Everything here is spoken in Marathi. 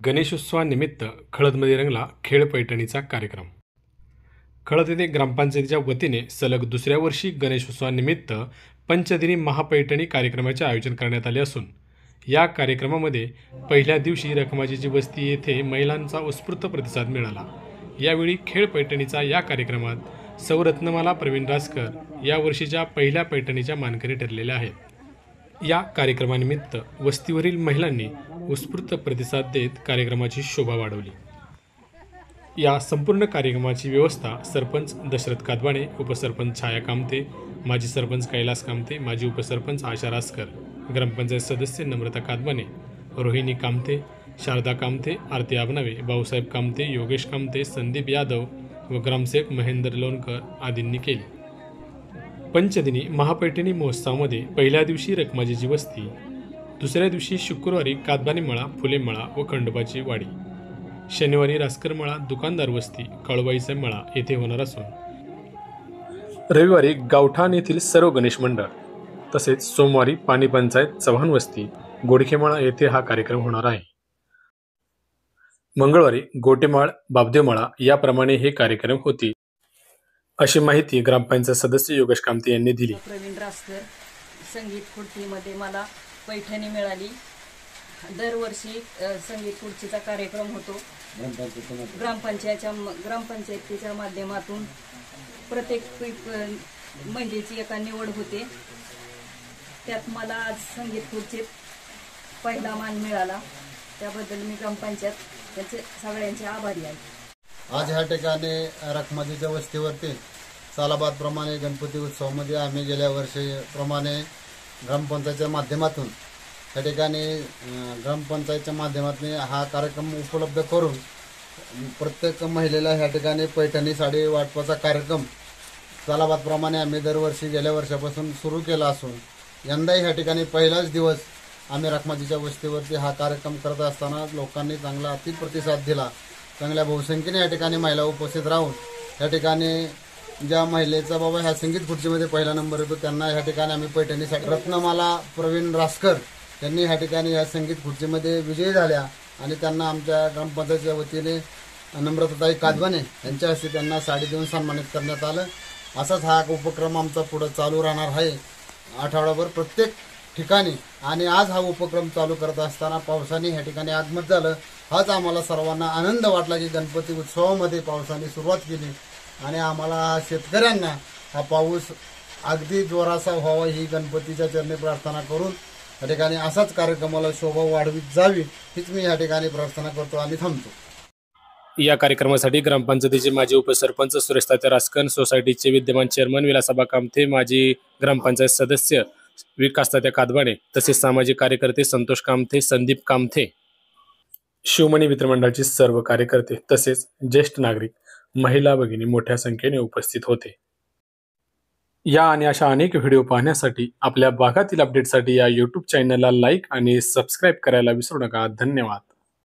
गणेशोत्सवानिमित्त खळदमध्ये रंगला खेळ पैठणीचा कार्यक्रम। खळद येथे ग्रामपंचायतीच्या वतीने सलग दुसऱ्या वर्षी गणेशोत्सवानिमित्त पंचदिनी महापैठणी कार्यक्रमाचे आयोजन करण्यात आले असून या कार्यक्रमामध्ये पहिल्या दिवशी रखमाजीची वस्ती येथे महिलांचा उत्स्फूर्त प्रतिसाद मिळाला। यावेळी खेळ पैठणीचा या कार्यक्रमात सौ रत्नमाला प्रवीण रासकर या वर्षीच्या पहिल्या पैठणीच्या मानकरी ठरलेल्या आहेत। या कार्यक्रमानिमित्त वस्तीवरील महिलांनी उत्स्फूर्त प्रतिसाद देत कार्यक्रमाची शोभा वाढवली। या संपूर्ण कार्यक्रमाची व्यवस्था सरपंच दशरथ कादवाने, उपसरपंच छाया कामते, माजी सरपंच कैलास कामते, माजी उपसरपंच आशा रासकर, ग्रामपंचायत सदस्य नम्रता कादवाने, रोहिणी कामते, शारदा कामते, आरती आबनावे, भाऊसाहेब कामते, योगेश कामते, संदीप यादव व ग्रामसेवक महेंद्र लोणकर आदींनी केली। पंचदिनी महापैठणी महोत्सवामध्ये पहिल्या दिवशी रखमाजीची वस्ती, दुसऱ्या दिवशी शुक्रवारी कादबानी मळा, फुले मळा व खंडोबाची वाडी, शनिवारी रासकर मळा, दुकानदार वस्ती, काळूबाईचा मळा येथे होणार असून रविवारी गावठाण येथील सर्व गणेश मंडळ तसेच सोमवारी पाणी पंचायत चव्हाण वस्ती, गोडखेमळा येथे हा कार्यक्रम होणार आहे। मंगळवारी गोटेमाळ, बाबदेवमळा याप्रमाणे हे कार्यक्रम होतील, अशी माहिती ग्रामपंचायत सदस्य योगेश कामते यांनी दिली। प्रवीण रासकर संगीत खुर्चीमध्ये मला पैठणी मिळाली। दरवर्षी संगीत खुर्चीचा कार्यक्रम होतो। ग्रामपंचायतीच्या माध्यमातून प्रत्येक महिलेची एका निवड होते। त्यात मला आज संगीत खुर्चीत पहिला मान मिळाला, त्याबद्दल मी ग्रामपंचायत त्यांचे सगळ्यांचे आभारी आहे। आज ह्या ठिकाणी रखमाजीच्या वस्तीवरती सालाबादप्रमाणे गणपती उत्सवामध्ये आम्ही गेल्या वर्षीप्रमाणे ग्रामपंचायतीच्या माध्यमातून त्या ठिकाणी ग्रामपंचायतीच्या माध्यमातून हा कार्यक्रम उपलब्ध करून प्रत्येक महिलेला ह्या ठिकाणी पैठणी साडी वाटपाचा कार्यक्रम सालाबादप्रमाणे आम्ही दरवर्षी गेल्या वर्षापासून सुरू केला असून यंदाही ह्या ठिकाणी पहिलाच दिवस आम्ही रखमाजीच्या वस्तीवरती हा कार्यक्रम करत असताना लोकांनी चांगला प्रतिसाद दिला। चांगल्या बहुसंख्येने या ठिकाणी महिला उपस्थित राहून या ठिकाणी ज्या महिलेचा बाबा ह्या संगीत खुर्चीमध्ये पहिला नंबर येतो त्यांना ह्या ठिकाणी आम्ही पैठणीसाठी रत्नमाला प्रवीण रासकर यांनी ह्या ठिकाणी या संगीत खुर्चीमध्ये विजयी झाल्या आणि त्यांना आमच्या ग्रामपंचायतीच्या वतीने नम्रताताई कादवाने यांच्या हस्ते त्यांना साडी देऊन सन्मानित करण्यात आलं। असाच हा उपक्रम आमचा पुढे चालू राहणार आहे आठवडाभर प्रत्येक ठिकाणी। आणि आज हा उपक्रम चालू करत असताना पावसाने ह्या ठिकाणी आगमन झालं। हाच आम्हाला सर्वांना आनंद वाटला की गणपती उत्सवामध्ये पावसाने सुरुवात केली आणि आम्हाला शेतकऱ्यांना हा पाऊस अगदी जोराचा व्हावा ही गणपतीच्या चरणी प्रार्थना करून या ठिकाणी असाच कार्यक्रमाला शोभा वाढवित जावी हीच मी या ठिकाणी प्रार्थना करतो आणि थांबतो। या कार्यक्रमासाठी ग्रामपंचायतीचे माजी उपसरपंच सुरेश तात्या रासकर, सोसायटीचे विद्यमान चेअरमन विलासाबा कामते, माजी ग्रामपंचायत सदस्य विकास तात्या कादवाने तसेच सामाजिक कार्यकर्ते संतोष कामते, संदीप कामते, शिवमणी मित्रमंडळाचे सर्व कार्यकर्ते तसेच ज्येष्ठ नागरिक, महिला भगिनी मोठ्या संख्येने उपस्थित होते। या आणि अशा अनेक व्हिडिओ पाहण्यासाठी आपल्या भागातील अपडेटसाठी या YouTube चॅनलला लाईक आणि सबस्क्राईब करायला विसरू नका। धन्यवाद।